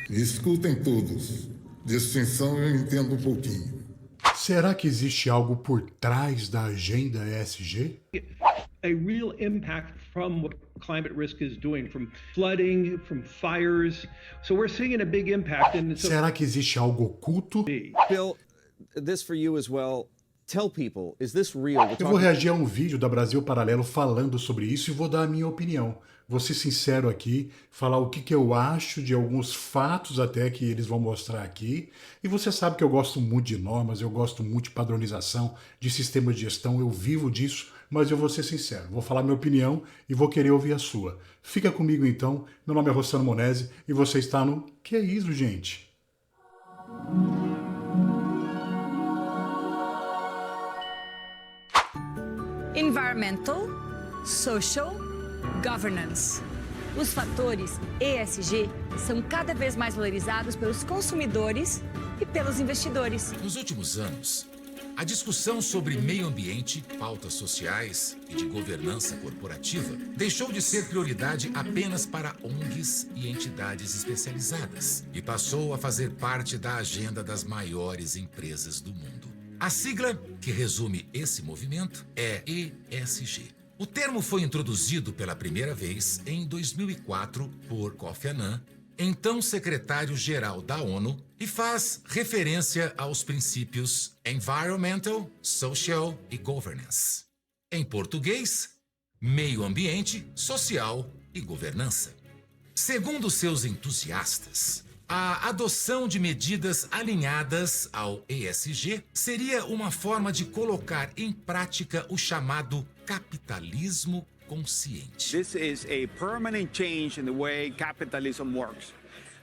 Escutem todos. Distinção eu entendo um pouquinho. Será que existe algo por trás da agenda ESG? A real impact from what climate risk is doing, from flooding, from fires. So we're seeing a big impact. Será que existe algo oculto? Bill, this for you as well. Tell people, is this real? Eu vou reagir a um vídeo da Brasil Paralelo falando sobre isso e vou dar a minha opinião. Vou ser sincero aqui, falar o que eu acho de alguns fatos até que eles vão mostrar aqui. E você sabe que eu gosto muito de normas, eu gosto muito de padronização, de sistema de gestão, eu vivo disso, mas eu vou ser sincero, vou falar minha opinião e vou querer ouvir a sua. Fica comigo então, meu nome é Rossano Monese e você está no Que é isso, gente? Environmental, Social, Governance. Os fatores ESG são cada vez mais valorizados pelos consumidores e pelos investidores. Nos últimos anos, a discussão sobre meio ambiente, pautas sociais e de governança corporativa deixou de ser prioridade apenas para ONGs e entidades especializadas e passou a fazer parte da agenda das maiores empresas do mundo. A sigla que resume esse movimento é ESG. O termo foi introduzido pela primeira vez em 2004 por Kofi Annan, então secretário-geral da ONU, e faz referência aos princípios Environmental, Social e Governance. Em português, meio ambiente, social e governança. Segundo seus entusiastas, a adoção de medidas alinhadas ao ESG seria uma forma de colocar em prática o chamado capitalismo consciente. This is a permanent change in the way capitalism works.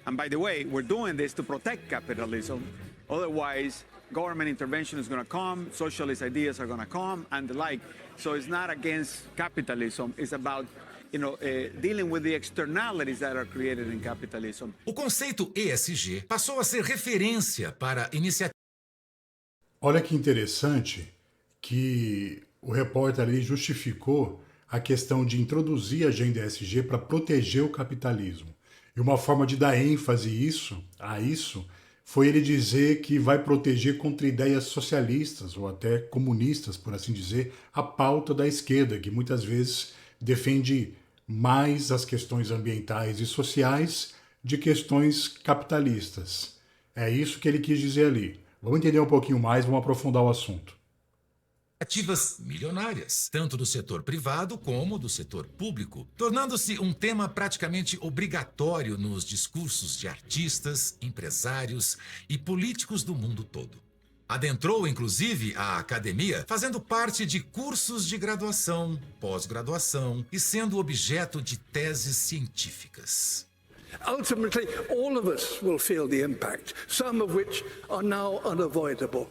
And by the way, we're doing this to protect capitalism. Otherwise, government intervention is going to come, socialist ideas are going to come, and the like. So it's not against capitalism, it's about dealing with the externalities that are created in capitalism. O conceito ESG passou a ser referência para iniciativas. Olha que interessante que o repórter ali justificou a questão de introduzir a agenda ESG para proteger o capitalismo. E uma forma de dar ênfase a isso foi ele dizer que vai proteger contra ideias socialistas ou até comunistas, por assim dizer, a pauta da esquerda, que muitas vezes defende mais as questões ambientais e sociais de questões capitalistas. É isso que ele quis dizer ali. Vamos entender um pouquinho mais, vamos aprofundar o assunto. Ativas milionárias, tanto do setor privado como do setor público, tornando-se um tema praticamente obrigatório nos discursos de artistas, empresários e políticos do mundo todo. Adentrou, inclusive, a academia, fazendo parte de cursos de graduação, pós-graduação e sendo objeto de teses científicas. Ultimately, all of us will feel the impact, some of which are now unavoidable.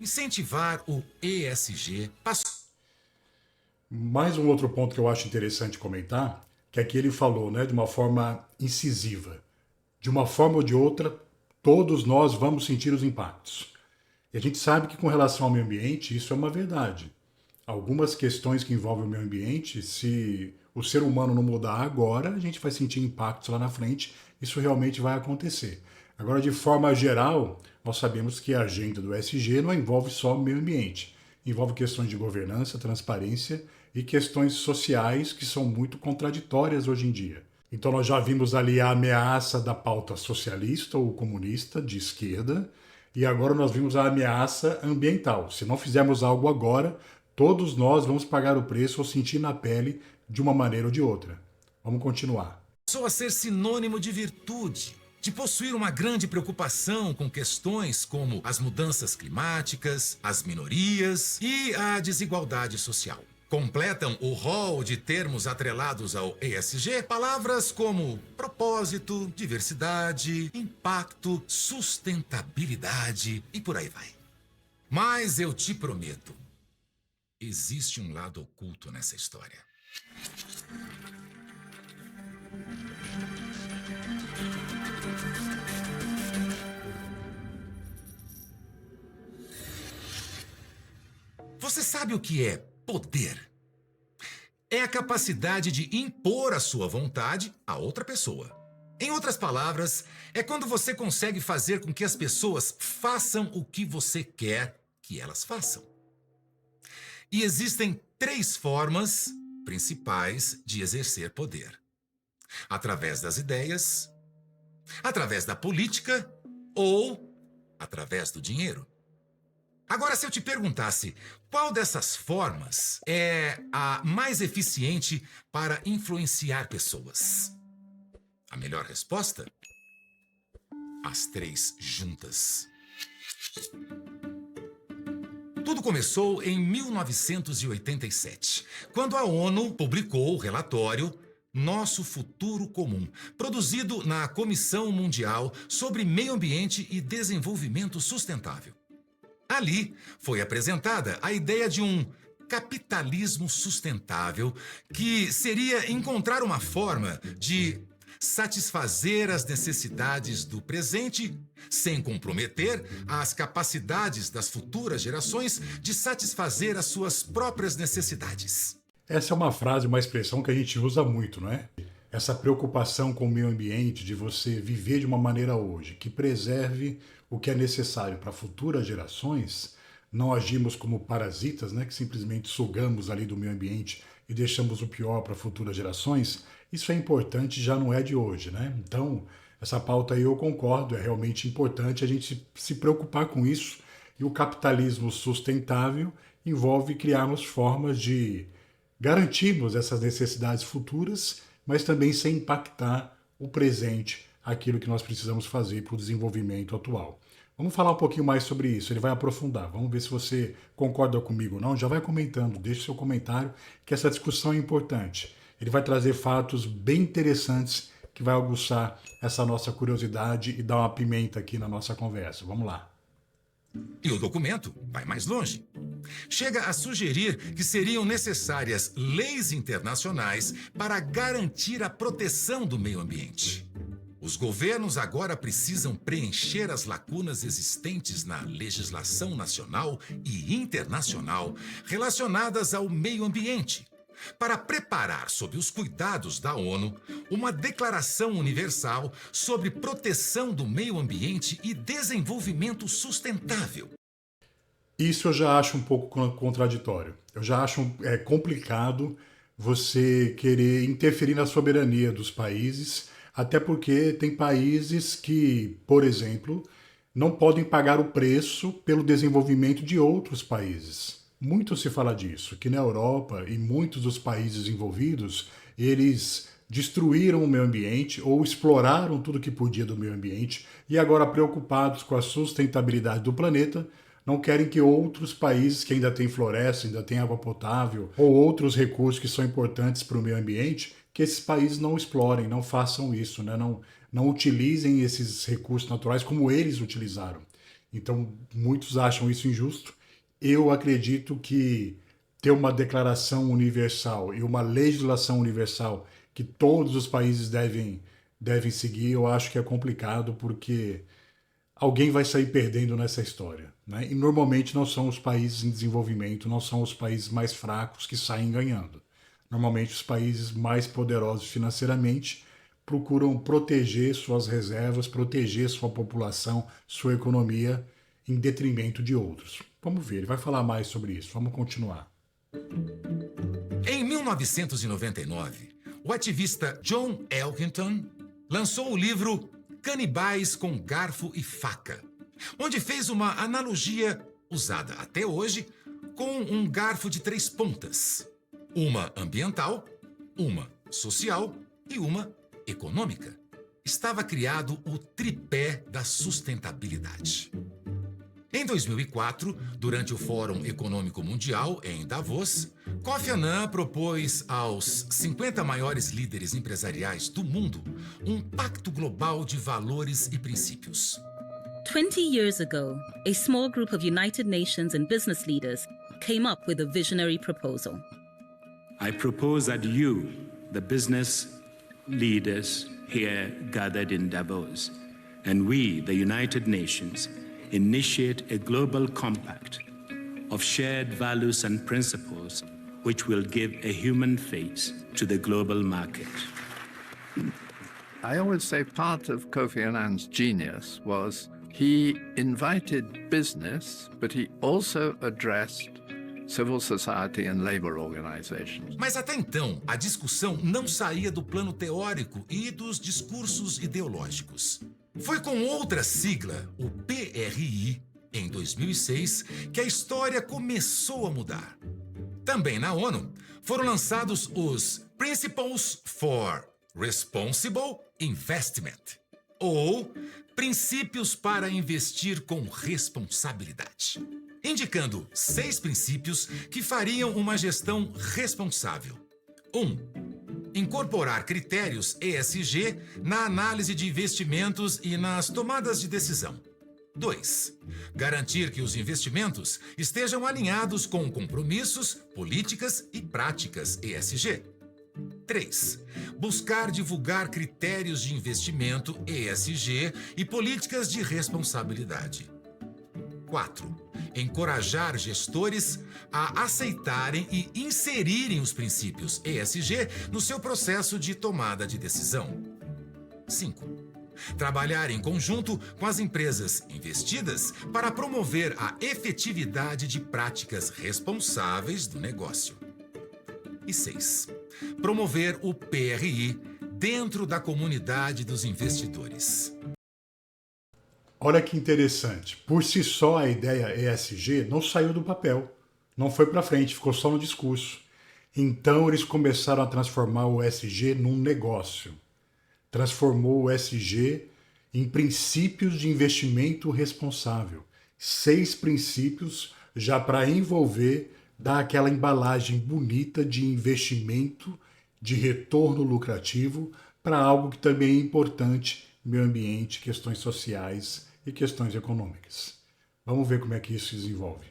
Incentivar o ESG passou. Mais um outro ponto que eu acho interessante comentar, que aqui ele falou, de uma forma incisiva. De uma forma ou de outra, todos nós vamos sentir os impactos. E a gente sabe que com relação ao meio ambiente, isso é uma verdade. Algumas questões que envolvem o meio ambiente, se o ser humano não mudar agora, a gente vai sentir impactos lá na frente, isso realmente vai acontecer. Agora, de forma geral, nós sabemos que a agenda do ESG não envolve só o meio ambiente. Envolve questões de governança, transparência e questões sociais que são muito contraditórias hoje em dia. Então nós já vimos ali a ameaça da pauta socialista ou comunista de esquerda e agora nós vimos a ameaça ambiental. Se não fizermos algo agora, todos nós vamos pagar o preço ou sentir na pele de uma maneira ou de outra. Vamos continuar. Passou a ser sinônimo de virtude, de possuir uma grande preocupação com questões como as mudanças climáticas, as minorias e a desigualdade social. Completam o rol de termos atrelados ao ESG palavras como propósito, diversidade, impacto, sustentabilidade e por aí vai. Mas eu te prometo, existe um lado oculto nessa história. Você sabe o que é poder? É a capacidade de impor a sua vontade a outra pessoa. Em outras palavras, é quando você consegue fazer com que as pessoas façam o que você quer que elas façam. E existem 3 formas principais de exercer poder: através das ideias, através da política ou através do dinheiro. Agora, se eu te perguntasse qual dessas formas é a mais eficiente para influenciar pessoas, a melhor resposta? As 3 juntas. Tudo começou em 1987, quando a ONU publicou o relatório Nosso Futuro Comum, produzido na Comissão Mundial sobre Meio Ambiente e Desenvolvimento Sustentável. Ali foi apresentada a ideia de um capitalismo sustentável, que seria encontrar uma forma de satisfazer as necessidades do presente sem comprometer as capacidades das futuras gerações de satisfazer as suas próprias necessidades. Essa é uma frase, uma expressão que a gente usa muito, não é? Essa preocupação com o meio ambiente, de você viver de uma maneira hoje que preserve o que é necessário para futuras gerações, não agimos como parasitas, né, que simplesmente sugamos ali do meio ambiente e deixamos o pior para futuras gerações. Isso é importante, já não é de hoje, né? Então, essa pauta aí eu concordo, é realmente importante a gente se preocupar com isso. E o capitalismo sustentável envolve criarmos formas de garantirmos essas necessidades futuras, mas também sem impactar o presente, aquilo que nós precisamos fazer para o desenvolvimento atual. Vamos falar um pouquinho mais sobre isso, ele vai aprofundar. Vamos ver se você concorda comigo ou não. Já vai comentando, deixe seu comentário, que essa discussão é importante. Ele vai trazer fatos bem interessantes que vai aguçar essa nossa curiosidade e dar uma pimenta aqui na nossa conversa. Vamos lá. E o documento vai mais longe. Chega a sugerir que seriam necessárias leis internacionais para garantir a proteção do meio ambiente. Os governos agora precisam preencher as lacunas existentes na legislação nacional e internacional relacionadas ao meio ambiente, para preparar, sob os cuidados da ONU, uma declaração universal sobre proteção do meio ambiente e desenvolvimento sustentável. Isso eu já acho um pouco contraditório. Eu já acho complicado você querer interferir na soberania dos países, até porque tem países que, por exemplo, não podem pagar o preço pelo desenvolvimento de outros países. Muito se fala disso, que na Europa e muitos dos países envolvidos, eles destruíram o meio ambiente ou exploraram tudo que podia do meio ambiente e agora, preocupados com a sustentabilidade do planeta, não querem que outros países que ainda têm floresta, ainda têm água potável ou outros recursos que são importantes para o meio ambiente, que esses países não explorem, não façam isso, né? Não utilizem esses recursos naturais como eles utilizaram. Então, muitos acham isso injusto. Eu acredito que ter uma declaração universal e uma legislação universal que todos os países devem seguir, eu acho que é complicado, porque alguém vai sair perdendo nessa história, né? E normalmente não são os países em desenvolvimento, não são os países mais fracos que saem ganhando. Normalmente os países mais poderosos financeiramente procuram proteger suas reservas, proteger sua população, sua economia, em detrimento de outros. Vamos ver, ele vai falar mais sobre isso. Vamos continuar. Em 1999, o ativista John Elkington lançou o livro Canibais com Garfo e Faca, onde fez uma analogia usada até hoje com um garfo de 3 pontas. Uma ambiental, uma social e uma econômica. Estava criado o tripé da sustentabilidade. Em 2004, durante o Fórum Econômico Mundial em Davos, Kofi Annan propôs aos 50 maiores líderes empresariais do mundo um pacto global de valores e princípios. 20 years ago, a small group of United Nations and business leaders came up with a visionary proposal. I propose that you, the business leaders here gathered in Davos, and we, the United Nations, initiate a global compact of shared values and principles which will give a human face to the global market. I always say part of Kofi Annan's genius was he invited business, but he also addressed civil society and labor organizations. Mas até então, a discussão não saía do plano teórico e dos discursos ideológicos. Foi com outra sigla, o PRI, em 2006, que a história começou a mudar. Também na ONU, foram lançados os Principles for Responsible Investment, ou Princípios para Investir com Responsabilidade, indicando 6 princípios que fariam uma gestão responsável. 1. Incorporar critérios ESG na análise de investimentos e nas tomadas de decisão. 2. Garantir que os investimentos estejam alinhados com compromissos, políticas e práticas ESG. 3. Buscar divulgar critérios de investimento ESG e políticas de responsabilidade. 4. Encorajar gestores a aceitarem e inserirem os princípios ESG no seu processo de tomada de decisão. 5. Trabalhar em conjunto com as empresas investidas para promover a efetividade de práticas responsáveis do negócio. E 6. Promover o PRI dentro da comunidade dos investidores. Olha que interessante. Por si só, a ideia ESG não saiu do papel, não foi para frente, ficou só no discurso. Então, eles começaram a transformar o ESG num negócio. Transformou o ESG em princípios de investimento responsável. 6 princípios já para envolver, dar aquela embalagem bonita de investimento, de retorno lucrativo para algo que também é importante, meio ambiente, questões sociais e questões econômicas. Vamos ver como é que isso se desenvolve.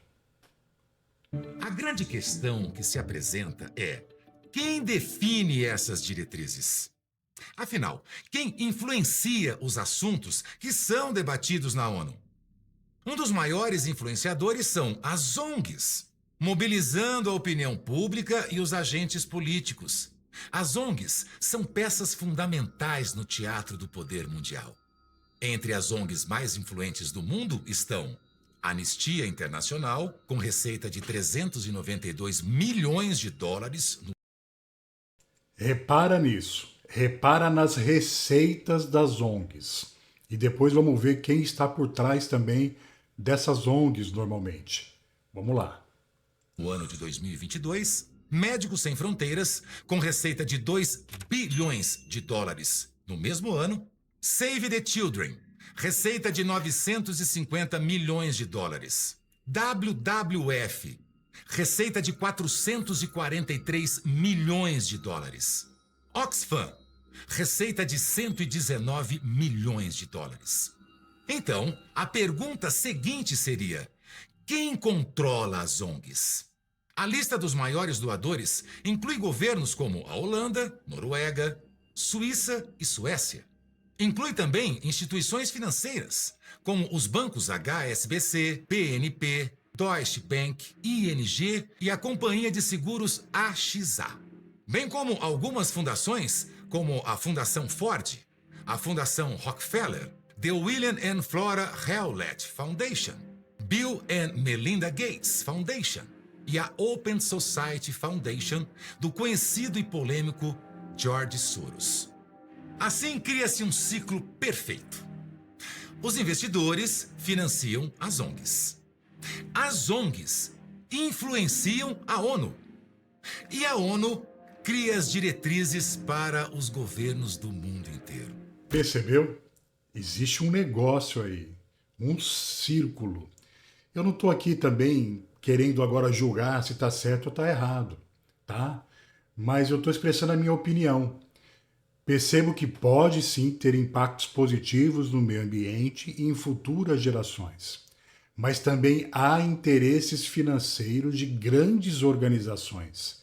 A grande questão que se apresenta é: quem define essas diretrizes? Afinal, quem influencia os assuntos que são debatidos na ONU? Um dos maiores influenciadores são as ONGs, mobilizando a opinião pública e os agentes políticos. As ONGs são peças fundamentais no teatro do poder mundial. Entre as ONGs mais influentes do mundo estão Anistia Internacional, com receita de 392 milhões de dólares. Repara nisso. Repara nas receitas das ONGs. E depois vamos ver quem está por trás também dessas ONGs normalmente. Vamos lá. No ano de 2022, Médicos Sem Fronteiras, com receita de 2 bilhões de dólares. No mesmo ano, Save the Children, receita de 950 milhões de dólares. WWF, receita de 443 milhões de dólares. Oxfam, receita de 119 milhões de dólares. Então, a pergunta seguinte seria: quem controla as ONGs? A lista dos maiores doadores inclui governos como a Holanda, Noruega, Suíça e Suécia. Inclui também instituições financeiras, como os bancos HSBC, PNP, Deutsche Bank, ING e a companhia de seguros AXA. Bem como algumas fundações, como a Fundação Ford, a Fundação Rockefeller, The William and Flora Hewlett Foundation, Bill and Melinda Gates Foundation e a Open Society Foundation do conhecido e polêmico George Soros. Assim cria-se um ciclo perfeito. Os investidores financiam as ONGs. As ONGs influenciam a ONU. E a ONU cria as diretrizes para os governos do mundo inteiro. Percebeu? Existe um negócio aí, um círculo. Eu não estou aqui também querendo agora julgar se está certo ou está errado, tá? Mas eu estou expressando a minha opinião. Percebo que pode sim ter impactos positivos no meio ambiente e em futuras gerações. Mas também há interesses financeiros de grandes organizações.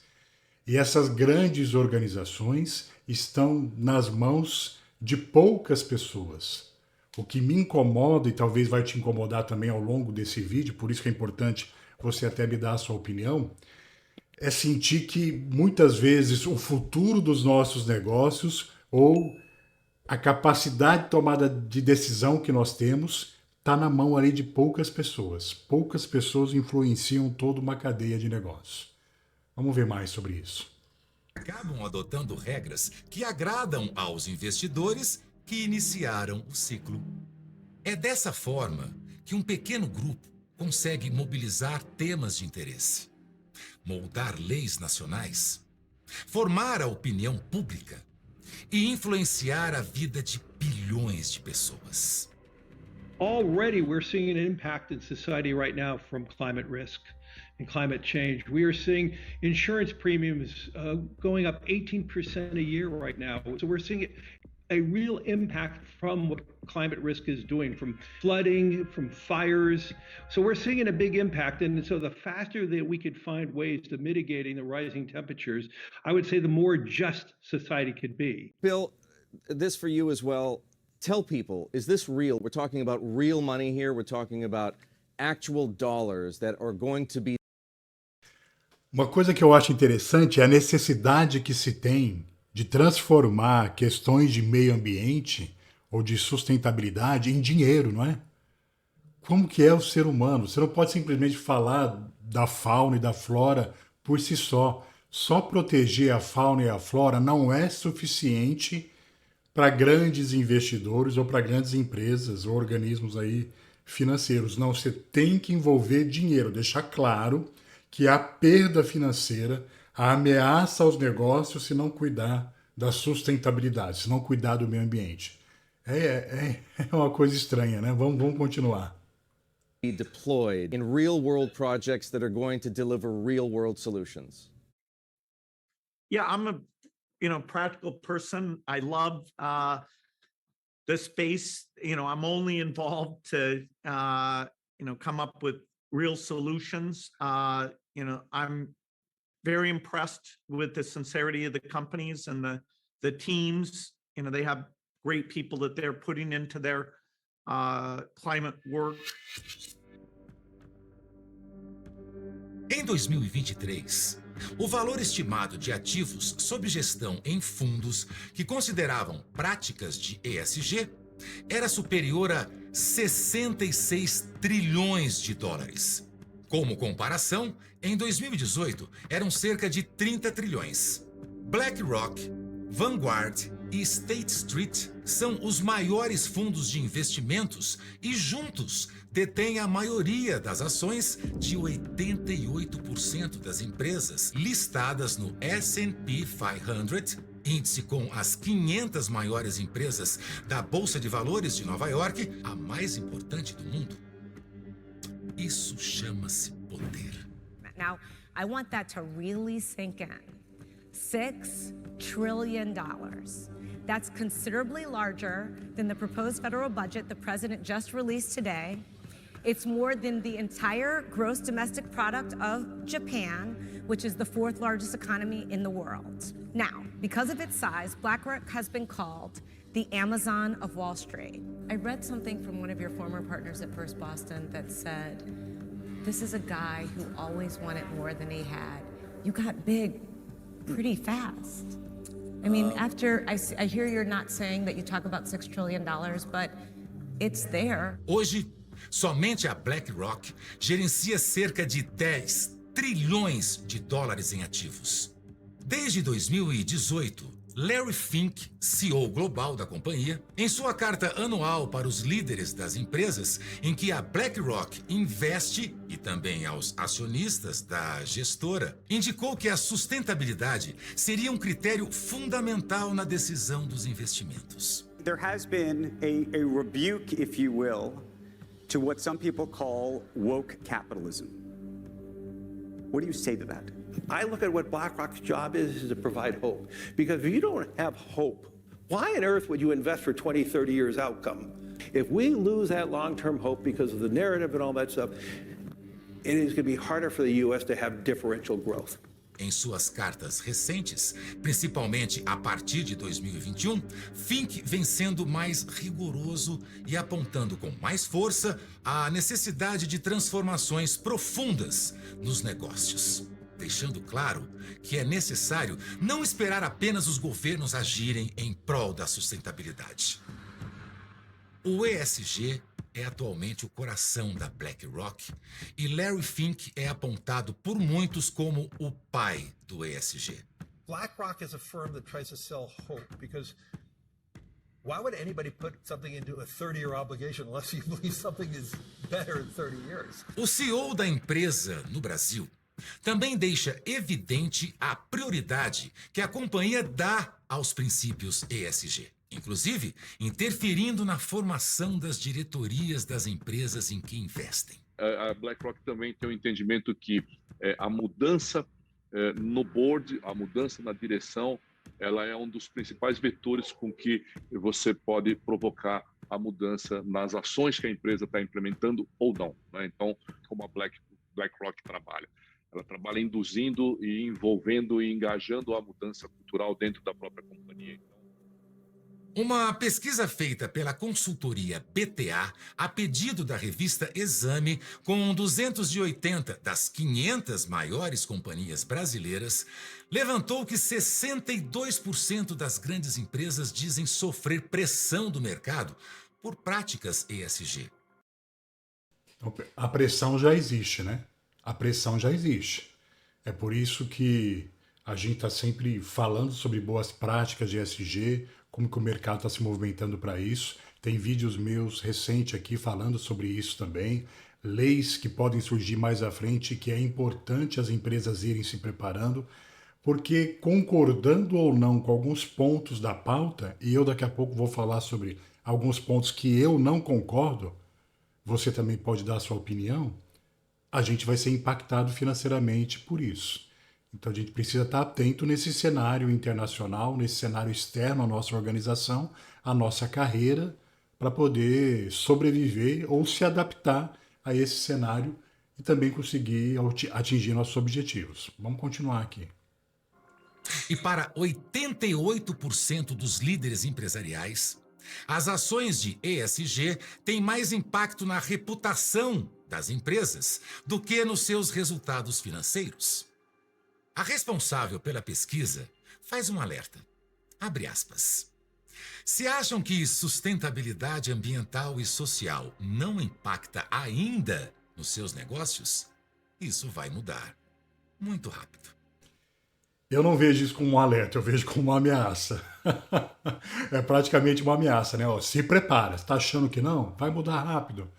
E essas grandes organizações estão nas mãos de poucas pessoas. O que me incomoda, e talvez vai te incomodar também ao longo desse vídeo, por isso que é importante você até me dar a sua opinião, é sentir que muitas vezes o futuro dos nossos negócios ou A capacidade de tomada de decisão que nós temos está na mão ali de poucas pessoas. Poucas pessoas influenciam toda uma cadeia de negócios. Vamos ver mais sobre isso. Acabam adotando regras que agradam aos investidores que iniciaram o ciclo. É dessa forma que um pequeno grupo consegue mobilizar temas de interesse, moldar leis nacionais, formar a opinião pública e influenciar a vida de bilhões de pessoas. Already we're seeing an impact in society right now from climate risk and climate change. We are seeing insurance premiums going up 18% a year right now. So we're seeing a real impact from what climate risk is doing, from flooding, from fires. So we're seeing a big impact. And so the faster that we could find ways to mitigating the rising temperatures, I would say the more just society could be. Bill, this for you as well. Tell people, is this real? We're talking about real money here. We're talking about actual dollars that are going to be. Uma coisa que eu acho interessante é a necessidade que se tem de transformar questões de meio ambiente ou de sustentabilidade em dinheiro, não é? Como que é o ser humano? Você não pode simplesmente falar da fauna e da flora por si só. Só proteger a fauna e a flora não é suficiente para grandes investidores ou para grandes empresas ou organismos aí financeiros. Não, você tem que envolver dinheiro, deixar claro que há perda financeira, a ameaça aos negócios se não cuidar da sustentabilidade, se não cuidar do meio ambiente. É uma coisa estranha, né? Vamos continuar. Be deployed in real world projects that are going to deliver real world solutions. Yeah, I'm a practical person. I love the space. I'm only involved to come up with real solutions. I'm very impressed with the sincerity of the companies and the teams. They have great people that they're putting into their climate work. Em 2023, o valor estimado de ativos sob gestão em fundos que consideravam práticas de ESG era superior a 66 trilhões de dólares. Como comparação, em 2018 eram cerca de 30 trilhões. BlackRock, Vanguard e State Street são os maiores fundos de investimentos e juntos detêm a maioria das ações de 88% das empresas listadas no S&P 500, índice com as 500 maiores empresas da Bolsa de Valores de Nova York, a mais importante do mundo. Isso chama-se poder. Now, I want that to really sink in. $6 trillion. That's considerably larger than the proposed federal budget the president just released today. It's more than the entire gross domestic product of Japan, which is the 4th largest economy in the world. Now, because of its size, BlackRock has been called the Amazon of Wall Street. I read something from one of your former partners at First Boston that said, this is a guy who always wanted more than he had. You got big pretty fast. I mean, after I hear you're not saying that you talk about $6 trillion, but it's there. Hoje, somente a BlackRock gerencia cerca de 10 trilhões de dólares em ativos. Desde 2018, Larry Fink, CEO global da companhia, em sua carta anual para os líderes das empresas em que a BlackRock investe e também aos acionistas da gestora, indicou que a sustentabilidade seria um critério fundamental na decisão dos investimentos. There has been a rebuke, if you will, to what some people call woke capitalism. What do you say to that? I look at what BlackRock's job is to provide hope. Because if you don't have hope, why on earth would you invest for 20, 30 years outcome? If we lose that long-term hope because of the narrative and all that stuff, it is going to be harder for the U.S. to have differential growth. Em suas cartas recentes, principalmente a partir de 2021, Fink vem sendo mais rigoroso e apontando com mais força a necessidade de transformações profundas nos negócios. deixando claro que é necessário não esperar apenas os governos agirem em prol da sustentabilidade. O ESG é atualmente o coração da BlackRock e Larry Fink é apontado por muitos como o pai do ESG. BlackRock is a firm that tries to sell hope because why would anybody put something into a 30-year obligation unless you believe something is better in 30 years? O CEO da empresa no Brasil também deixa evidente a prioridade que a companhia dá aos princípios ESG, inclusive interferindo na formação das diretorias das empresas em que investem. A BlackRock também tem um entendimento que a mudança no board, a mudança na direção, ela é um dos principais vetores com que você pode provocar a mudança nas ações que a empresa está implementando ou não, né? Então, como a BlackRock trabalha? Ela trabalha induzindo e envolvendo e engajando a mudança cultural dentro da própria companhia. Uma pesquisa feita pela consultoria BTA, a pedido da revista Exame, com 280 das 500 maiores companhias brasileiras, levantou que 62% das grandes empresas dizem sofrer pressão do mercado por práticas ESG. A pressão já existe, né? A pressão já existe. É por isso que a gente está sempre falando sobre boas práticas de ESG, como que o mercado está se movimentando para isso. Tem vídeos meus recentes aqui falando sobre isso também. Leis que podem surgir mais à frente, que é importante as empresas irem se preparando, porque concordando ou não com alguns pontos da pauta, e eu daqui a pouco vou falar sobre alguns pontos que eu não concordo, você também pode dar a sua opinião, a gente vai ser impactado financeiramente por isso. Então a gente precisa estar atento nesse cenário internacional, nesse cenário externo à nossa organização, à nossa carreira, para poder sobreviver ou se adaptar a esse cenário e também conseguir atingir nossos objetivos. Vamos continuar aqui. E para 88% dos líderes empresariais, as ações de ESG têm mais impacto na reputação das empresas do que nos seus resultados financeiros. A responsável pela pesquisa faz um alerta. Abre aspas. Se acham que sustentabilidade ambiental e social não impacta ainda nos seus negócios, isso vai mudar muito rápido. Eu não vejo isso como um alerta, eu vejo como uma ameaça. É praticamente uma ameaça, né? Ó, se prepara, está achando que não? Vai mudar rápido.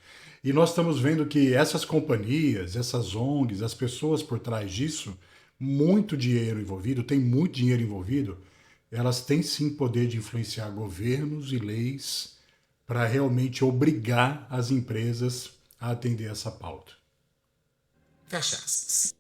E nós estamos vendo que essas companhias, essas ONGs, as pessoas por trás disso, muito dinheiro envolvido, tem muito dinheiro envolvido, elas têm sim poder de influenciar governos e leis para realmente obrigar as empresas a atender essa pauta. Fecha aspas.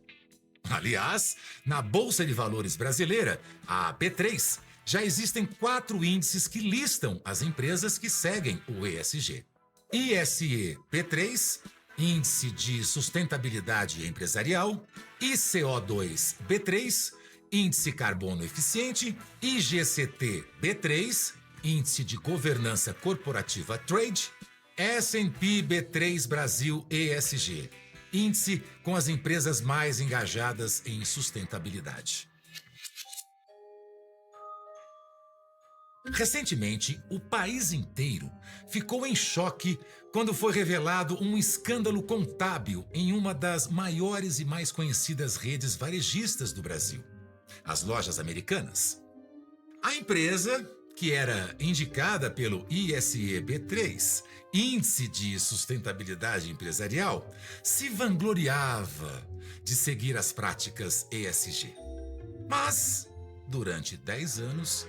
Aliás, na Bolsa de Valores brasileira, a B3, já existem 4 índices que listam as empresas que seguem o ESG. ISE B3, Índice de Sustentabilidade Empresarial, ICO2 B3, Índice Carbono Eficiente, IGCT B3, Índice de Governança Corporativa Trade, S&P B3 Brasil ESG, índice com as empresas mais engajadas em sustentabilidade. Recentemente, o país inteiro ficou em choque quando foi revelado um escândalo contábil em uma das maiores e mais conhecidas redes varejistas do Brasil, as Lojas Americanas. A empresa, que era indicada pelo ISE B3, Índice de Sustentabilidade Empresarial, se vangloriava de seguir as práticas ESG. Mas, durante 10 anos,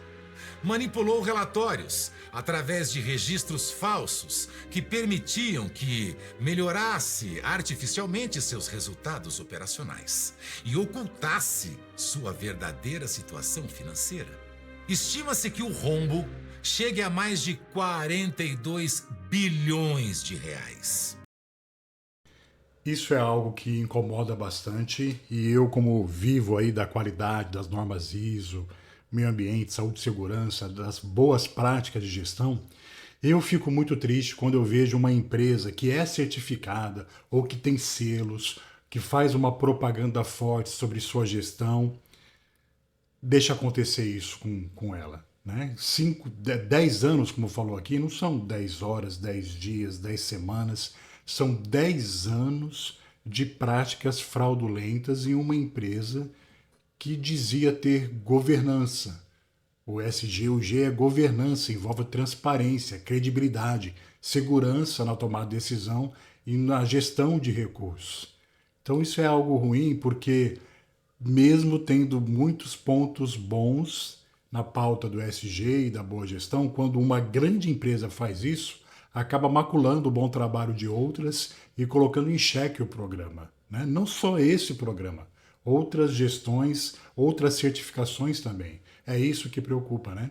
manipulou relatórios através de registros falsos que permitiam que melhorasse artificialmente seus resultados operacionais e ocultasse sua verdadeira situação financeira. Estima-se que o rombo chegue a mais de 42 bilhões de reais. Isso é algo que incomoda bastante e eu, como vivo aí da qualidade das normas ISO, meio ambiente, saúde e segurança, das boas práticas de gestão, eu fico muito triste quando eu vejo uma empresa que é certificada ou que tem selos que faz uma propaganda forte sobre sua gestão, deixa acontecer isso com ela. Né? 10 anos, como falou aqui, não são 10 horas, 10 dias, 10 semanas, são 10 anos de práticas fraudulentas em uma empresa que dizia ter governança. O SG, o G é governança, envolve transparência, credibilidade, segurança na tomada de decisão e na gestão de recursos. Então isso é algo ruim porque, mesmo tendo muitos pontos bons na pauta do SG e da boa gestão, quando uma grande empresa faz isso, acaba maculando o bom trabalho de outras e colocando em xeque o programa. Né? Não só esse programa, outras gestões, outras certificações também. É isso que preocupa, né?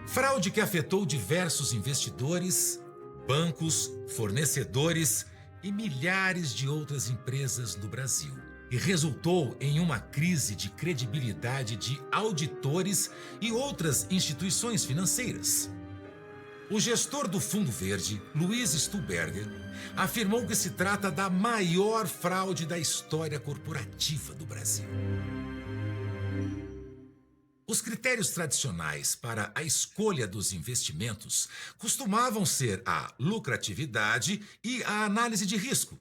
Fraude que afetou diversos investidores, bancos, fornecedores e milhares de outras empresas no Brasil. E resultou em uma crise de credibilidade de auditores e outras instituições financeiras. O gestor do Fundo Verde, Luiz Stuhlberger, afirmou que se trata da maior fraude da história corporativa do Brasil. Os critérios tradicionais para a escolha dos investimentos costumavam ser a lucratividade e a análise de risco.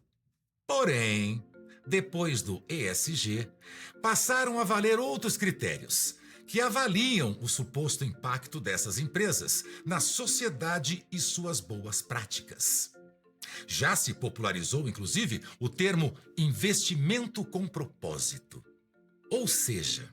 Porém, depois do ESG, passaram a valer outros critérios que avaliam o suposto impacto dessas empresas na sociedade e suas boas práticas. Já se popularizou, inclusive, o termo investimento com propósito. Ou seja,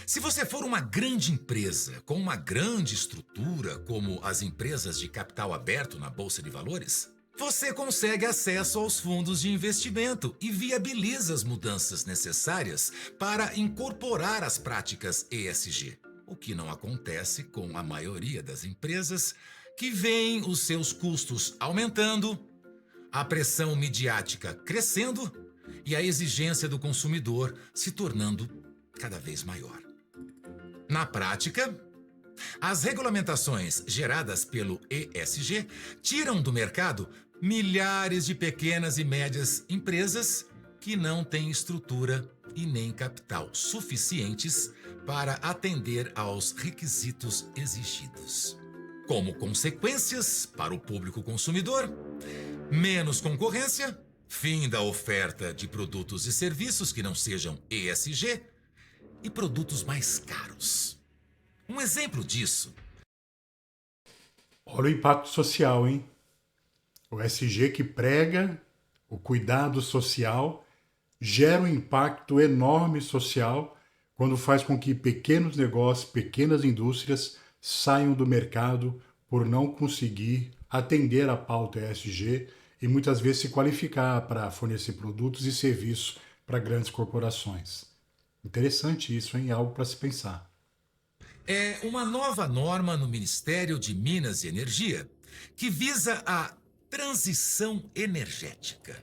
se você for uma grande empresa com uma grande estrutura, como as empresas de capital aberto na Bolsa de Valores, você consegue acesso aos fundos de investimento e viabiliza as mudanças necessárias para incorporar as práticas ESG. O que não acontece com a maioria das empresas, que veem os seus custos aumentando, a pressão midiática crescendo e a exigência do consumidor se tornando cada vez maior. Na prática, as regulamentações geradas pelo ESG tiram do mercado milhares de pequenas e médias empresas que não têm estrutura e nem capital suficientes para atender aos requisitos exigidos. Como consequências para o público consumidor, menos concorrência, fim da oferta de produtos e serviços que não sejam ESG e produtos mais caros. Um exemplo disso. Olha o impacto social, hein? O SG que prega o cuidado social gera um impacto enorme social quando faz com que pequenos negócios, pequenas indústrias saiam do mercado por não conseguir atender a pauta ESG e muitas vezes se qualificar para fornecer produtos e serviços para grandes corporações. Interessante isso, hein? Algo para se pensar. É uma nova norma no Ministério de Minas e Energia que visa a transição energética,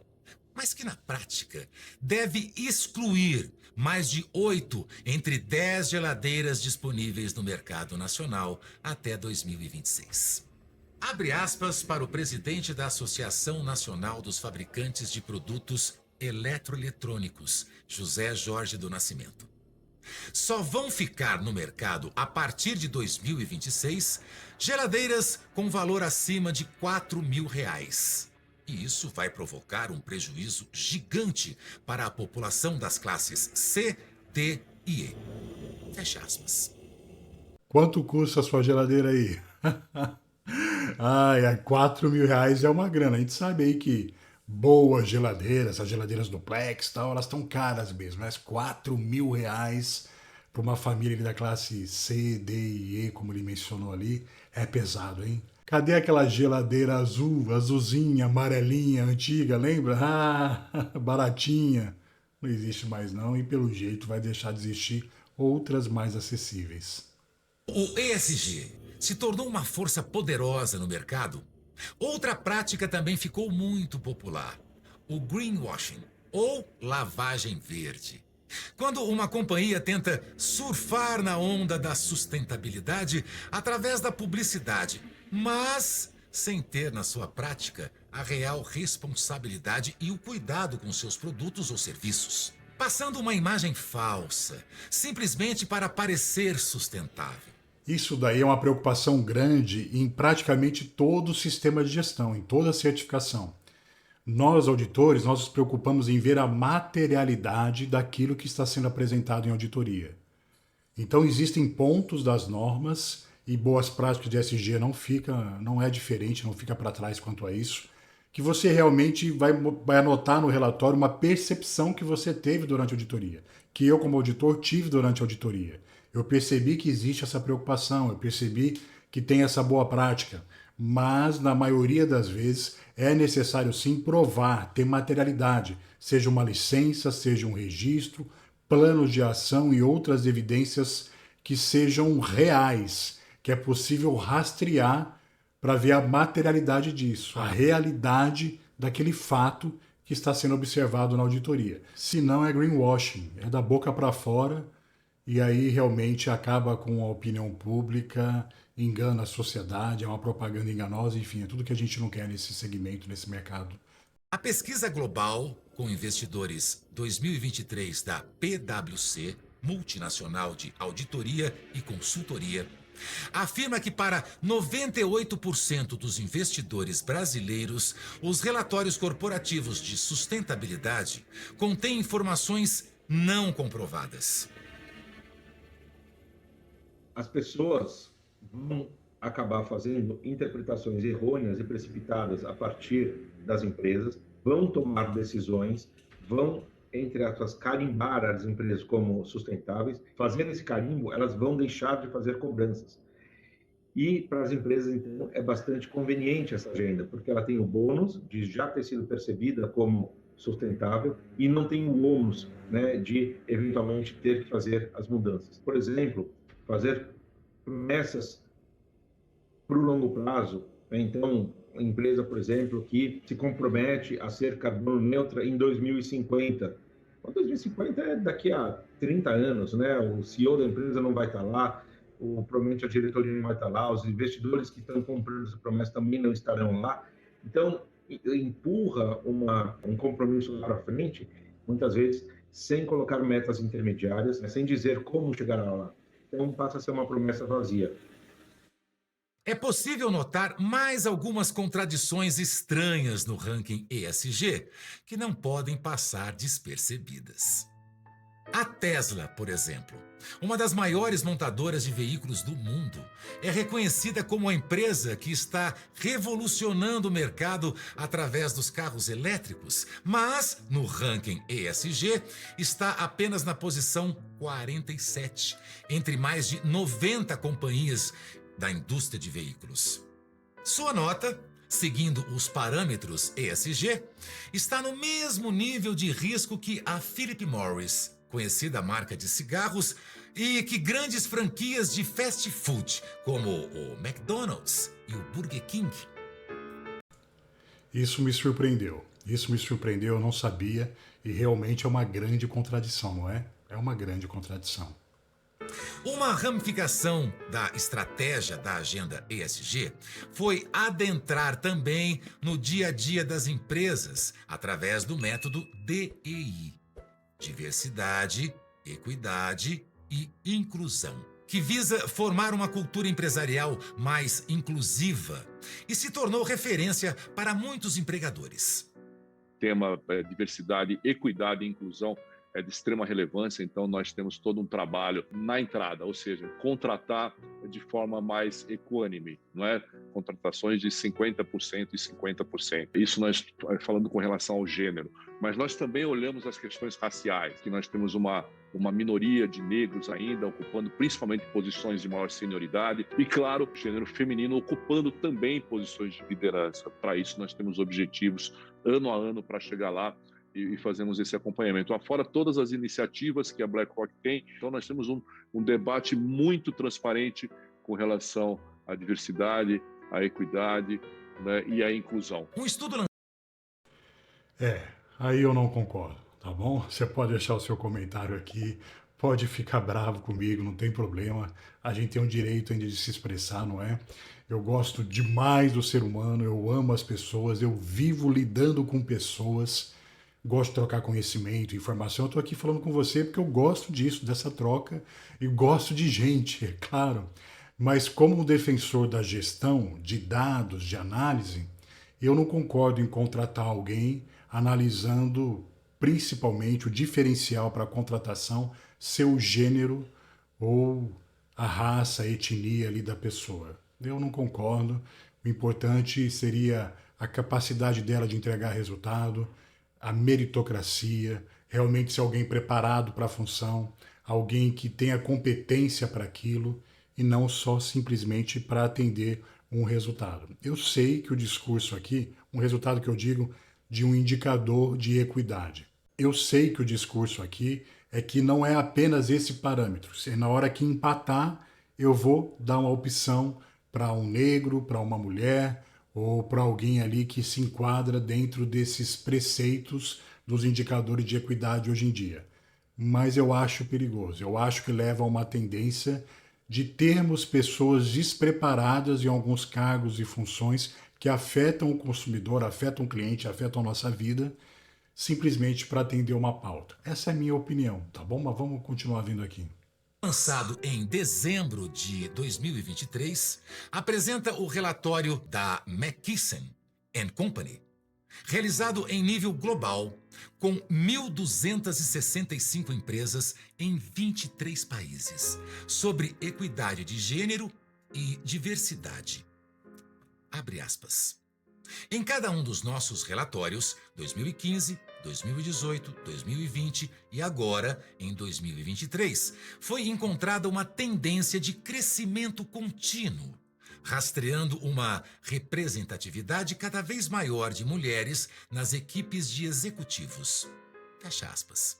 mas que na prática deve excluir mais de 8 entre 10 geladeiras disponíveis no mercado nacional até 2026. Abre aspas para o presidente da Associação Nacional dos Fabricantes de Produtos Eletroeletrônicos, José Jorge do Nascimento. Só vão ficar no mercado a partir de 2026 geladeiras com valor acima de R$4.000. E isso vai provocar um prejuízo gigante para a população das classes C, D e E. Fecha aspas. Quanto custa a sua geladeira aí? Ai, R$4.000 é uma grana. A gente sabe aí que boas geladeiras, as geladeiras duplex e tal, elas estão caras mesmo, mas R$4.000 para uma família da classe C, D e E, como ele mencionou ali, é pesado, hein? Cadê aquela geladeira azul, azulzinha, amarelinha, antiga, lembra? Ah, baratinha. Não existe mais não e pelo jeito vai deixar de existir outras mais acessíveis. O ESG se tornou uma força poderosa no mercado. Outra prática também ficou muito popular, o greenwashing, ou lavagem verde. Quando uma companhia tenta surfar na onda da sustentabilidade através da publicidade, mas sem ter na sua prática a real responsabilidade e o cuidado com seus produtos ou serviços, passando uma imagem falsa, simplesmente para parecer sustentável. Isso daí é uma preocupação grande em praticamente todo o sistema de gestão, em toda a certificação. Nós, auditores, nós nos preocupamos em ver a materialidade daquilo que está sendo apresentado em auditoria. Então, existem pontos das normas e boas práticas de ESG não é diferente, não fica para trás quanto a isso, que você realmente vai anotar no relatório uma percepção que você teve durante a auditoria, que eu, como auditor, tive durante a auditoria. Eu percebi que existe essa preocupação, eu percebi que tem essa boa prática, mas na maioria das vezes é necessário sim provar, ter materialidade, seja uma licença, seja um registro, planos de ação e outras evidências que sejam reais, que é possível rastrear para ver a materialidade disso, a realidade daquele fato que está sendo observado na auditoria. Se não é greenwashing, é da boca para fora e aí realmente acaba com a opinião pública, engana a sociedade, é uma propaganda enganosa, enfim, é tudo que a gente não quer nesse segmento, nesse mercado. A pesquisa global com investidores 2023 da PwC, multinacional de auditoria e consultoria, afirma que para 98% dos investidores brasileiros, os relatórios corporativos de sustentabilidade contêm informações não comprovadas. As pessoas vão acabar fazendo interpretações errôneas e precipitadas a partir das empresas, vão tomar decisões, vão, entre aspas, carimbar as empresas como sustentáveis. Fazendo esse carimbo, elas vão deixar de fazer cobranças. E para as empresas, então, é bastante conveniente essa agenda, porque ela tem o bônus de já ter sido percebida como sustentável e não tem o ônus, né, de eventualmente ter que fazer as mudanças. Por exemplo, fazer promessas para o longo prazo. Então, uma empresa, por exemplo, que se compromete a ser carbono neutra em 2050. Bom, 2050 é daqui a 30 anos, né? O CEO da empresa não vai estar lá, provavelmente a diretoria não vai estar lá, os investidores que estão comprando essa promessa também não estarão lá. Então, empurra um compromisso lá para frente, muitas vezes sem colocar metas intermediárias, né? Sem dizer como chegar lá. Então, passa a ser uma promessa vazia. É possível notar mais algumas contradições estranhas no ranking ESG que não podem passar despercebidas. A Tesla, por exemplo, uma das maiores montadoras de veículos do mundo, é reconhecida como a empresa que está revolucionando o mercado através dos carros elétricos, mas no ranking ESG está apenas na posição 47, entre mais de 90 companhias da indústria de veículos. Sua nota, seguindo os parâmetros ESG, está no mesmo nível de risco que a Philip Morris, conhecida marca de cigarros, e que grandes franquias de fast food, como o McDonald's e o Burger King. Isso me surpreendeu, eu não sabia, e realmente é uma grande contradição, não é? É uma grande contradição. Uma ramificação da estratégia da agenda ESG foi adentrar também no dia a dia das empresas através do método DEI, diversidade, equidade e inclusão, que visa formar uma cultura empresarial mais inclusiva e se tornou referência para muitos empregadores. Tema diversidade, equidade e inclusão é de extrema relevância, então nós temos todo um trabalho na entrada, ou seja, contratar de forma mais equânime, não é? Contratações de 50% e 50%. Isso nós falando com relação ao gênero, mas nós também olhamos as questões raciais, que nós temos uma minoria de negros ainda ocupando principalmente posições de maior senioridade e, claro, o gênero feminino ocupando também posições de liderança. Para isso nós temos objetivos ano a ano para chegar lá e fazemos esse acompanhamento. Afora todas as iniciativas que a BlackRock tem, então nós temos um debate muito transparente com relação à diversidade, à equidade, né, e à inclusão. Um estudo... Aí eu não concordo, tá bom? Você pode deixar o seu comentário aqui, pode ficar bravo comigo, não tem problema. A gente tem o direito ainda de se expressar, não é? Eu gosto demais do ser humano, eu amo as pessoas, eu vivo lidando com pessoas, gosto de trocar conhecimento, informação. Eu estou aqui falando com você porque eu gosto disso, dessa troca, e gosto de gente, é claro. Mas como um defensor da gestão, de dados, de análise, eu não concordo em contratar alguém analisando principalmente o diferencial para a contratação ser o gênero ou a raça, a etnia ali da pessoa. Eu não concordo. O importante seria a capacidade dela de entregar resultado, a meritocracia, realmente ser alguém preparado para a função, alguém que tenha competência para aquilo e não só simplesmente para atender um resultado. Eu sei que o discurso aqui, um resultado que eu digo de um indicador de equidade. Eu sei que o discurso aqui é que não é apenas esse parâmetro. Na hora que empatar, eu vou dar uma opção para um negro, para uma mulher ou para alguém ali que se enquadra dentro desses preceitos dos indicadores de equidade hoje em dia. Mas eu acho perigoso, eu acho que leva a uma tendência de termos pessoas despreparadas em alguns cargos e funções que afetam o consumidor, afetam o cliente, afetam a nossa vida, simplesmente para atender uma pauta. Essa é a minha opinião, tá bom? Mas vamos continuar vindo aqui. Lançado em dezembro de 2023, apresenta o relatório da McKinsey & Company, realizado em nível global, com 1.265 empresas em 23 países, sobre equidade de gênero e diversidade. Abre aspas. Em cada um dos nossos relatórios, 2015, 2018, 2020 e agora, em 2023, foi encontrada uma tendência de crescimento contínuo, rastreando uma representatividade cada vez maior de mulheres nas equipes de executivos. Fecha aspas.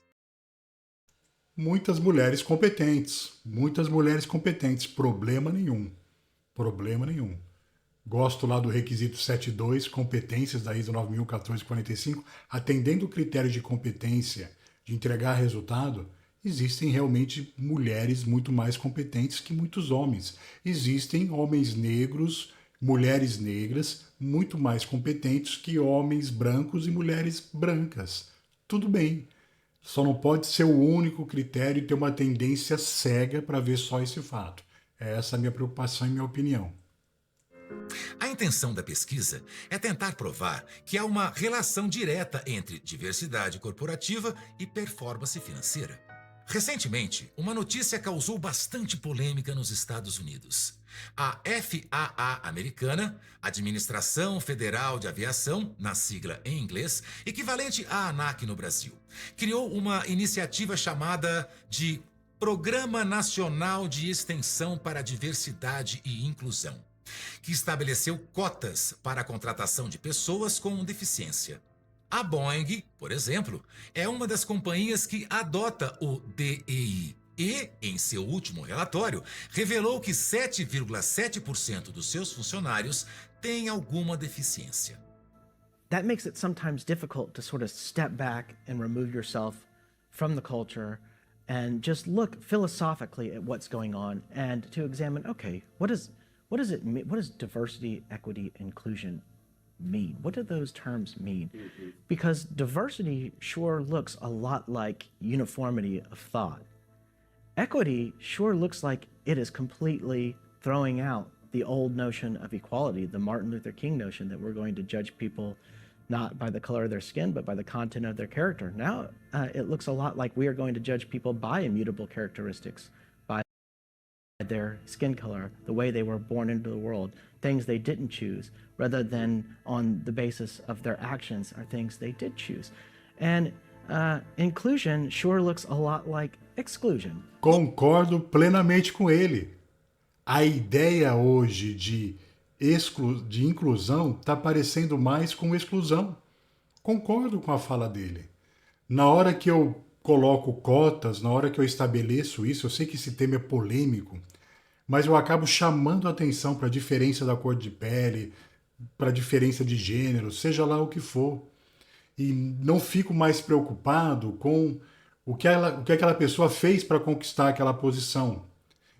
Muitas mulheres competentes, problema nenhum. Gosto lá do requisito 7.2, competências da ISO 9014-45, atendendo o critério de competência de entregar resultado, existem realmente mulheres muito mais competentes que muitos homens. Existem homens negros, mulheres negras, muito mais competentes que homens brancos e mulheres brancas. Tudo bem. Só não pode ser o único critério e ter uma tendência cega para ver só esse fato. Essa é a minha preocupação e minha opinião. A intenção da pesquisa é tentar provar que há uma relação direta entre diversidade corporativa e performance financeira. Recentemente, uma notícia causou bastante polêmica nos Estados Unidos. A FAA americana, Administração Federal de Aviação, na sigla em inglês, equivalente à ANAC no Brasil, criou uma iniciativa chamada de Programa Nacional de Extensão para a Diversidade e Inclusão, que estabeleceu cotas para a contratação de pessoas com deficiência. A Boeing, por exemplo, é uma das companhias que adota o DEI e, em seu último relatório, revelou que 7,7% dos seus funcionários têm alguma deficiência. That makes it sometimes difficult to sort of step back and remove yourself from the culture and just look philosophically at what's going on and to examine, okay, what does it mean? What does diversity, equity, inclusion mean? What do those terms mean? Because diversity sure looks a lot like uniformity of thought. Equity sure looks like it is completely throwing out the old notion of equality, the Martin Luther King notion that we're going to judge people not by the color of their skin, but by the content of their character. Now it looks a lot like we are going to judge people by immutable characteristics, by their skin color, the way they were born into the world, things they didn't choose, rather than on the basis of their actions are things they did choose. And inclusion sure looks a lot like exclusion. Concordo plenamente com ele. A ideia hoje de inclusão está parecendo mais com exclusão. Concordo com a fala dele. Na hora que eu coloco cotas, na hora que eu estabeleço isso, eu sei que esse tema é polêmico, mas eu acabo chamando a atenção para a diferença da cor de pele, para a diferença de gênero, seja lá o que for. E não fico mais preocupado com o que aquela pessoa fez para conquistar aquela posição.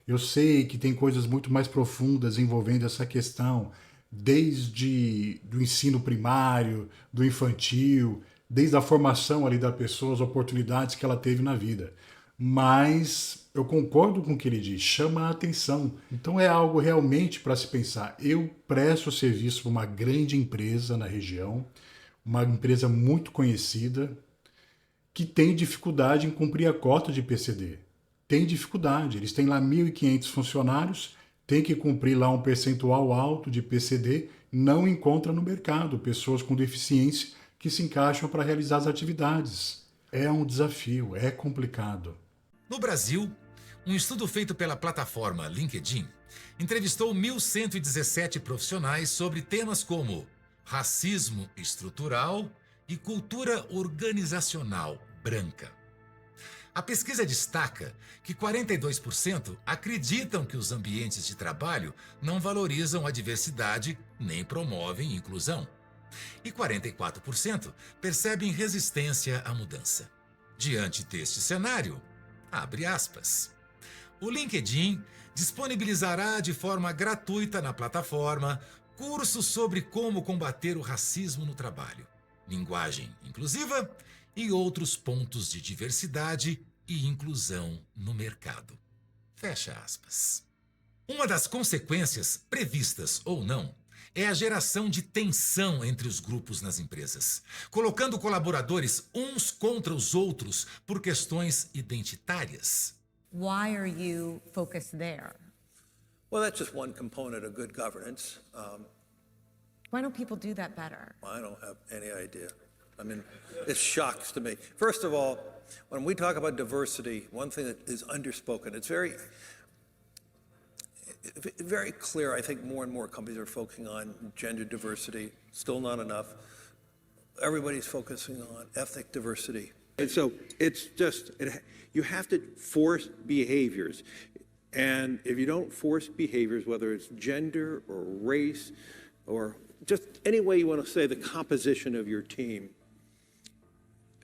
Eu sei que tem coisas muito mais profundas envolvendo essa questão, desde do ensino primário, do infantil, desde a formação ali da pessoa, as oportunidades que ela teve na vida. Mas eu concordo com o que ele diz, chama a atenção. Então é algo realmente para se pensar. Eu presto serviço para uma grande empresa na região, uma empresa muito conhecida, que tem dificuldade em cumprir a cota de PCD. Tem dificuldade. Eles têm lá 1.500 funcionários, tem que cumprir lá um percentual alto de PCD, não encontra no mercado pessoas com deficiência que se encaixam para realizar as atividades. É um desafio, é complicado. No Brasil, um estudo feito pela plataforma LinkedIn entrevistou 1.117 profissionais sobre temas como racismo estrutural e cultura organizacional branca. A pesquisa destaca que 42% acreditam que os ambientes de trabalho não valorizam a diversidade nem promovem inclusão. E 44% percebem resistência à mudança. Diante deste cenário, abre aspas, o LinkedIn disponibilizará de forma gratuita na plataforma cursos sobre como combater o racismo no trabalho, linguagem inclusiva e outros pontos de diversidade e inclusão no mercado. Fecha aspas. Uma das consequências, previstas ou não, é a geração de tensão entre os grupos nas empresas, colocando colaboradores uns contra os outros por questões identitárias. Why are you focused there? Well, that's just one component of good governance. Why don't people do that better? I don't have any idea. I mean, it shocks to me. First of all, when we talk about diversity, one thing that is underspoken, it's very clear. I think more and more companies are focusing on gender diversity, still not enough. Everybody's focusing on ethnic diversity. And so it's just, you have to force behaviors. And if you don't force behaviors, whether it's gender or race or just any way you want to say the composition of your team,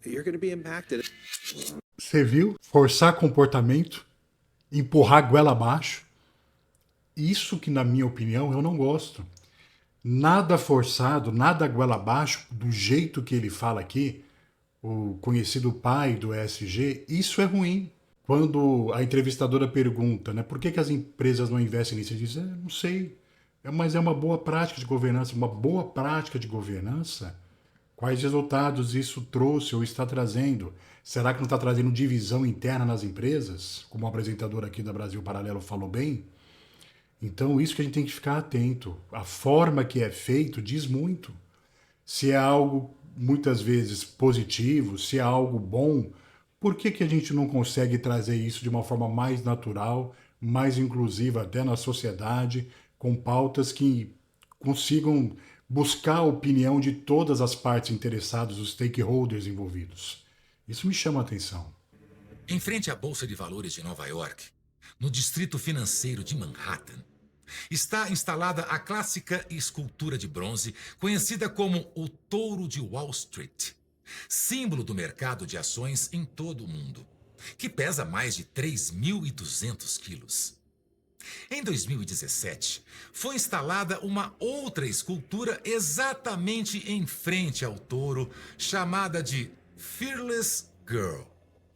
you're going to be impacted. Você viu? Forçar comportamento, empurrar a goela abaixo. Isso que, na minha opinião, eu não gosto. Nada forçado, nada goela abaixo, do jeito que ele fala aqui, o conhecido pai do ESG, isso é ruim. Quando a entrevistadora pergunta, né, por que as empresas não investem nisso, ele diz, não sei, mas é uma boa prática de governança. Uma boa prática de governança? Quais resultados isso trouxe ou está trazendo? Será que não está trazendo divisão interna nas empresas? Como o apresentador aqui da Brasil Paralelo falou bem. Então, isso que a gente tem que ficar atento. A forma que é feito diz muito. Se é algo, muitas vezes, positivo, se é algo bom, por que a gente não consegue trazer isso de uma forma mais natural, mais inclusiva até na sociedade, com pautas que consigam buscar a opinião de todas as partes interessadas, os stakeholders envolvidos? Isso me chama a atenção. Em frente à Bolsa de Valores de Nova York, no distrito financeiro de Manhattan, está instalada a clássica escultura de bronze conhecida como o Touro de Wall Street, símbolo do mercado de ações em todo o mundo, que pesa mais de 3.200 quilos. Em 2017, foi instalada uma outra escultura exatamente em frente ao touro, chamada de Fearless Girl,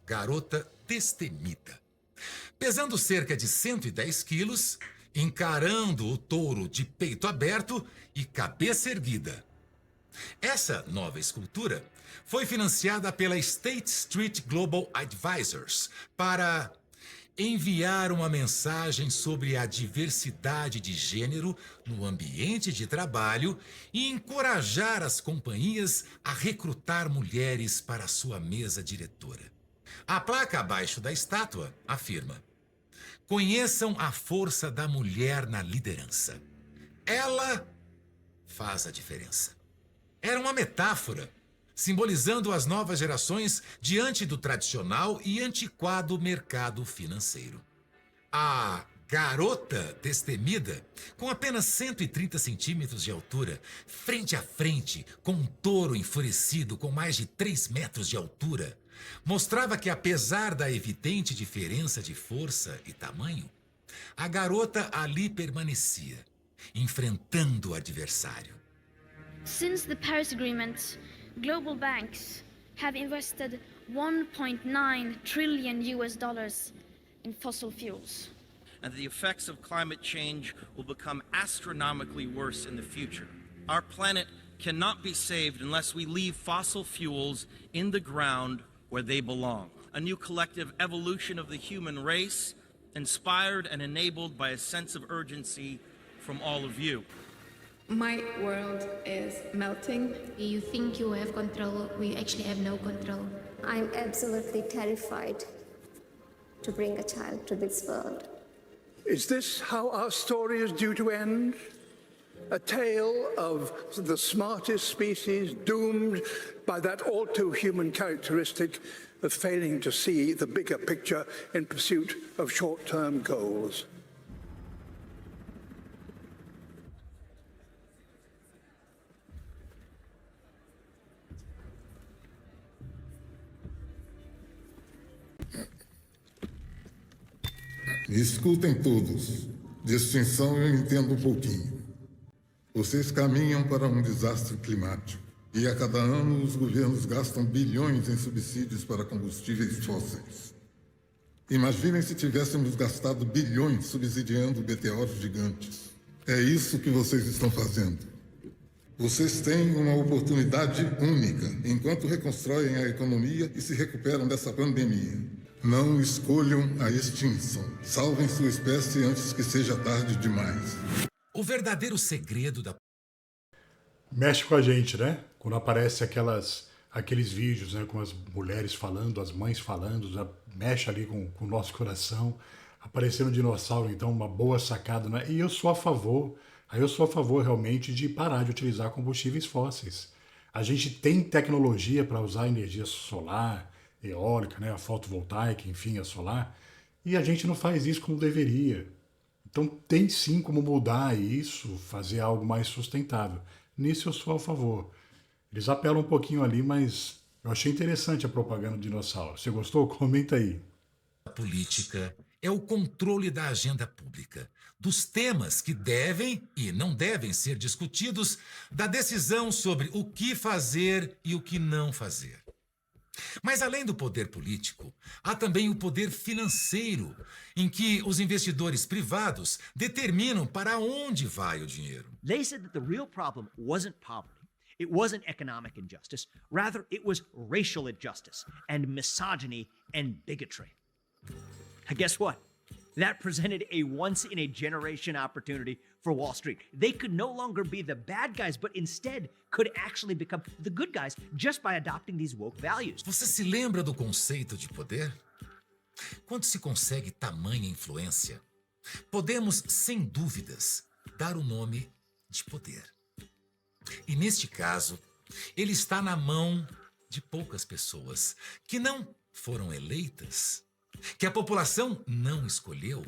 Garota Destemida. Pesando cerca de 110 quilos, encarando o touro de peito aberto e cabeça erguida. Essa nova escultura foi financiada pela State Street Global Advisors para enviar uma mensagem sobre a diversidade de gênero no ambiente de trabalho e encorajar as companhias a recrutar mulheres para sua mesa diretora. A placa abaixo da estátua afirma: conheçam a força da mulher na liderança. Ela faz a diferença. Era uma metáfora, simbolizando as novas gerações diante do tradicional e antiquado mercado financeiro. A garota destemida, com apenas 130 centímetros de altura, frente a frente com um touro enfurecido com mais de 3 metros de altura, mostrava que, apesar da evidente diferença de força e tamanho, A garota ali permanecia, enfrentando o adversário. Since the Paris Agreement, global banks have invested 1.9 trillion US dollars in fossil fuels. And the effects of climate change will become astronomically worse in the future. Our planet cannot be saved unless we leave fossil fuels in the ground where they belong. A new collective evolution of the human race, inspired and enabled by a sense of urgency from all of you. My world is melting. You think you have control, we actually have no control. I'm absolutely terrified to bring a child to this world. Is this how our story is due to end? A tale of the smartest species doomed by that all too human characteristic of failing to see the bigger picture in pursuit of short-term goals. Escutem todos. De extinção eu entendo um pouquinho. Vocês caminham para um desastre climático. E a cada ano os governos gastam bilhões em subsídios para combustíveis fósseis. Imaginem se tivéssemos gastado bilhões subsidiando meteoros gigantes. É isso que vocês estão fazendo. Vocês têm uma oportunidade única enquanto reconstroem a economia e se recuperam dessa pandemia. Não escolham a extinção. Salvem sua espécie antes que seja tarde demais. O verdadeiro segredo da... Mexe com a gente, né? Quando aparece aqueles vídeos, né, com as mulheres falando, as mães falando, já mexe ali com o nosso coração. Aparecendo um dinossauro, então, uma boa sacada, né? E eu sou a favor realmente de parar de utilizar combustíveis fósseis. A gente tem tecnologia para usar energia solar, eólica, né, a fotovoltaica, enfim, a solar, e a gente não faz isso como deveria. Então tem sim como mudar isso, fazer algo mais sustentável. Nisso eu sou a favor. Eles apelam um pouquinho ali, mas eu achei interessante a propaganda do dinossauro. Você gostou? Comenta aí. A política é o controle da agenda pública, dos temas que devem e não devem ser discutidos, da decisão sobre o que fazer e o que não fazer. Mas além do poder político, há também o poder financeiro, em que os investidores privados determinam para onde vai o dinheiro. They said that the real problem wasn't poverty. It wasn't economic injustice. Rather, it was racial injustice and misogyny and bigotry. And guess what? That presented a once-in-a-generation opportunity for Wall Street. They could no longer be the bad guys, but instead could actually become the good guys just by adopting these woke values. Você se lembra do conceito de poder? Quando se consegue tamanha influência, podemos, sem dúvidas, dar o nome de poder. E neste caso, ele está na mão de poucas pessoas que não foram eleitas, que a população não escolheu,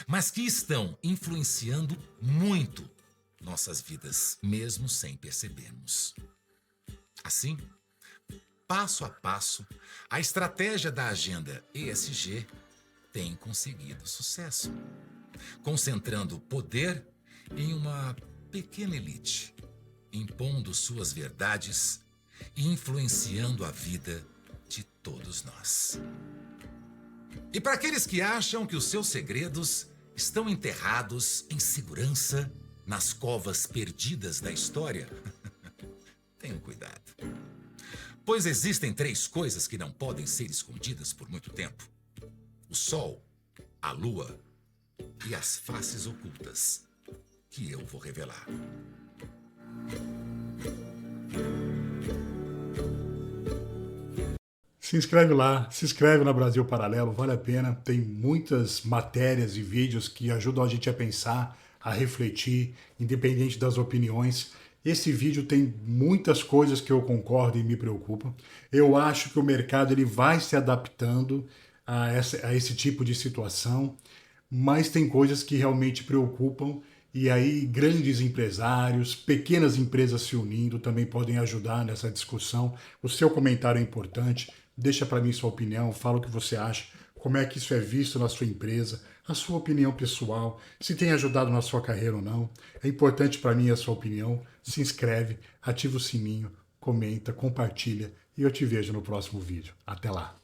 mas que estão influenciando muito nossas vidas, mesmo sem percebermos. Assim, passo a passo, a estratégia da agenda ESG tem conseguido sucesso, concentrando poder em uma pequena elite, impondo suas verdades e influenciando a vida de todos nós. E para aqueles que acham que os seus segredos estão enterrados em segurança nas covas perdidas da história, tenham cuidado. Pois existem 3 coisas que não podem ser escondidas por muito tempo: o Sol, a Lua e as faces ocultas que eu vou revelar. Se inscreve lá, se inscreve na Brasil Paralelo, vale a pena. Tem muitas matérias e vídeos que ajudam a gente a pensar, a refletir, independente das opiniões. Esse vídeo tem muitas coisas que eu concordo e me preocupam. Eu acho que o mercado ele vai se adaptando a esse tipo de situação, mas tem coisas que realmente preocupam. E aí grandes empresários, pequenas empresas se unindo também podem ajudar nessa discussão. O seu comentário é importante. Deixa para mim sua opinião, fala o que você acha, como é que isso é visto na sua empresa, a sua opinião pessoal, se tem ajudado na sua carreira ou não. É importante para mim a sua opinião. Se inscreve, ativa o sininho, comenta, compartilha e eu te vejo no próximo vídeo. Até lá!